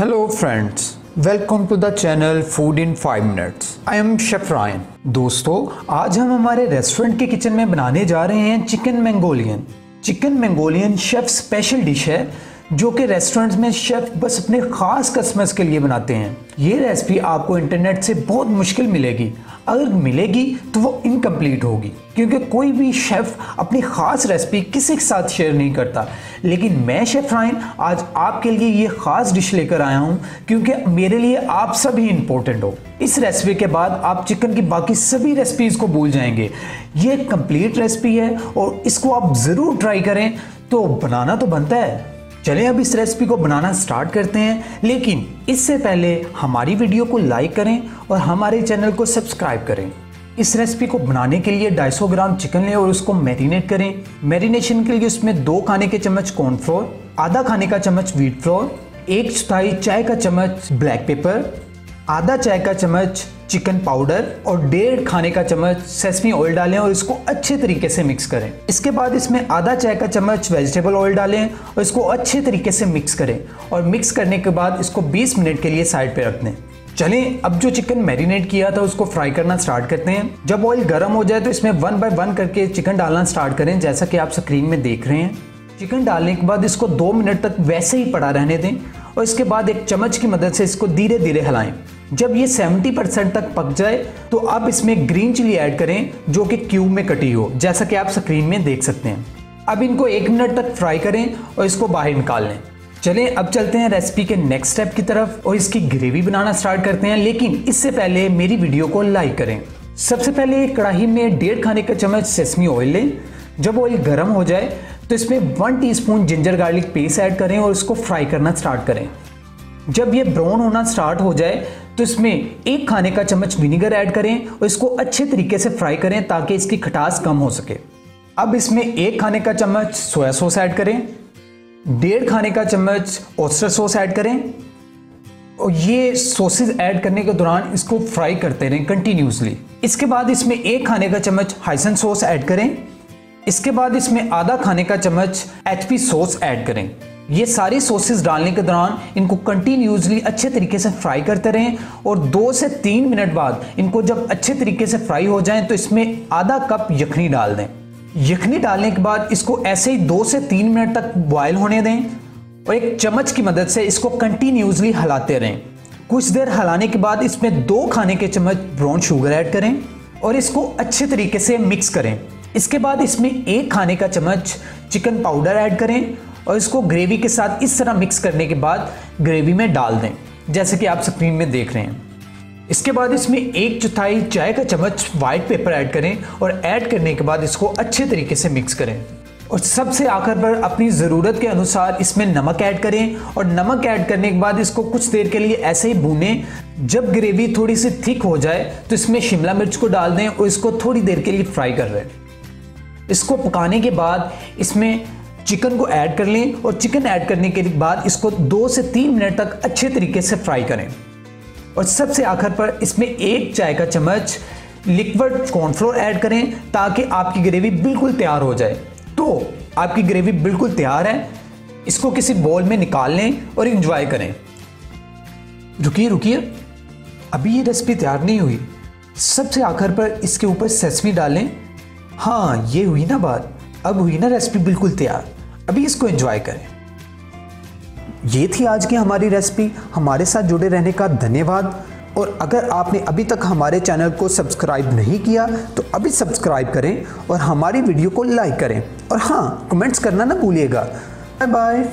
Hello friends, welcome to the channel Food in 5 Minutes. I am Chef Ryan. दोस्तों, आज हम हमारे restaurant के किचन में बनाने जा रहे हैं chicken Mongolian. Chicken Mongolian chef special dish है जो कि रेस्टोरेंट्स में शेफ बस अपने खास कस्टमर्स के लिए बनाते हैं। ये रेसिपी आपको इंटरनेट से बहुत मुश्किल मिलेगी, अगर मिलेगी तो वो इनकम्प्लीट होगी, क्योंकि कोई भी शेफ अपनी खास रेसिपी किसी के साथ शेयर नहीं करता। लेकिन मैं शेफ रायन आज आपके लिए ये खास डिश लेकर आया हूँ, क्योंकि मेरे लिए आप सभी इंपॉर्टेंट हो। इस रेसिपी के बाद आप चिकन की बाकी सभी रेसिपीज़ को भूल जाएंगे। ये कंप्लीट रेसिपी है और इसको आप ज़रूर ट्राई करें। तो बनाना तो बनता है, चलें अब इस रेसिपी को बनाना स्टार्ट करते हैं। लेकिन इससे पहले हमारी वीडियो को लाइक करें और हमारे चैनल को सब्सक्राइब करें। इस रेसिपी को बनाने के लिए 250 ग्राम चिकन लें और उसको मैरिनेट करें। मैरिनेशन के लिए उसमें 2 खाने के चम्मच कॉर्नफ्लोर, आधा खाने का चम्मच व्हीट फ्लोर, 1/4 चाय का चम्मच ब्लैक पेपर, आधा चाय का चम्मच चिकन पाउडर और 1.5 खाने का चम्मच सेसमी ऑयल डालें और इसको अच्छे तरीके से मिक्स करें। इसके बाद इसमें आधा चाय का चम्मच वेजिटेबल ऑयल डालें और इसको अच्छे तरीके से मिक्स करें। और मिक्स करने के बाद इसको 20 मिनट के लिए साइड पे रख दें। चलें अब जो चिकन मैरिनेट किया था उसको फ्राई करना स्टार्ट करते हैं। जब ऑयल गर्म हो जाए तो इसमें 1 बाय 1 करके चिकन डालना स्टार्ट करें, जैसा कि आप स्क्रीन में देख रहे हैं। चिकन डालने के बाद इसको 2 मिनट तक वैसे ही पड़ा रहने दें और इसके बाद एक चम्मच की मदद से इसको धीरे धीरे हिलाएं। जब ये 70% तक पक जाए तो अब इसमें ग्रीन चिली ऐड करें जो कि क्यूब में कटी हो, जैसा कि आप स्क्रीन में देख सकते हैं। अब इनको 1 मिनट तक फ्राई करें और इसको बाहर निकाल लें। चलें अब चलते हैं रेसिपी के नेक्स्ट स्टेप की तरफ और इसकी ग्रेवी बनाना स्टार्ट करते हैं। लेकिन इससे पहले मेरी वीडियो को लाइक करें। सबसे पहले कढ़ाई में 1.5 खाने का चम्मच सेसमी ऑयल लें। जब ऑयल गर्म हो जाए तो इसमें 1 teaspoon ginger garlic paste add करें और इसको फ्राई करना स्टार्ट करें। जब ये ब्राउन होना स्टार्ट हो जाए तो इसमें 1 खाने का चम्मच विनेगर ऐड करें और इसको अच्छे तरीके से फ्राई करें ताकि इसकी खटास कम हो सके। अब इसमें 1 खाने का चम्मच सोया सॉस ऐड करें, 1.5 खाने का चम्मच ऑयस्टर सॉस ऐड करें और ये सॉसेज ऐड करने के दौरान इसको फ्राई करते रहें कंटिन्यूसली। इसके बाद इसमें 1 खाने का चम्मच होइसिन सॉस ऐड करें। इसके बाद इसमें आधा खाने का चम्मच HP सॉस ऐड करें। ये सारी सॉसेस डालने के दौरान इनको कंटिन्यूसली अच्छे तरीके से फ्राई करते रहें और 2 से 3 मिनट बाद इनको जब अच्छे तरीके से फ्राई हो जाएं तो इसमें आधा कप यखनी डाल दें। यखनी डालने के बाद इसको ऐसे ही 2 से 3 मिनट तक बॉयल होने दें और एक चम्मच की मदद से इसको कंटिन्यूसली हिलाते रहें। कुछ देर हिलाने के बाद इसमें 2 खाने के चम्मच ब्राउन शुगर ऐड करें और इसको अच्छे तरीके से मिक्स करें। इसके बाद इसमें 1 खाने का चम्मच चिकन पाउडर ऐड करें और इसको ग्रेवी के साथ इस तरह मिक्स करने के बाद ग्रेवी में डाल दें, जैसे कि आप स्क्रीन में देख रहे हैं। इसके बाद इसमें 1/4 चाय का चम्मच वाइट पेपर ऐड करें और ऐड करने के बाद इसको अच्छे तरीके से मिक्स करें। और सबसे आखिर पर अपनी ज़रूरत के अनुसार इसमें नमक ऐड करें और नमक ऐड करने के बाद इसको कुछ देर के लिए ऐसे ही भूनें। जब ग्रेवी थोड़ी सी थिक हो जाए तो इसमें शिमला मिर्च को डाल दें और इसको थोड़ी देर के लिए फ्राई कर रहे हैं। इसको पकाने के बाद इसमें चिकन को ऐड कर लें और चिकन ऐड करने के बाद इसको 2 से 3 मिनट तक अच्छे तरीके से फ्राई करें। और सबसे आखिर पर इसमें 1 चाय का चम्मच लिक्विड कॉर्नफ्लोर ऐड करें ताकि आपकी ग्रेवी बिल्कुल तैयार हो जाए। तो आपकी ग्रेवी बिल्कुल तैयार है, इसको किसी बाउल में निकाल लें और एंजॉय करें। रुकिए, अभी ये रेसिपी तैयार नहीं हुई। सबसे आखिर पर इसके ऊपर सेसमी डालें। हाँ, ये हुई ना बात, अब हुई ना रेसिपी बिल्कुल तैयार। अभी इसको एंजॉय करें। ये थी आज की हमारी रेसिपी। हमारे साथ जुड़े रहने का धन्यवाद। और अगर आपने अभी तक हमारे चैनल को सब्सक्राइब नहीं किया तो अभी सब्सक्राइब करें और हमारी वीडियो को लाइक करें और हाँ, कमेंट्स करना ना भूलिएगा। Bye bye.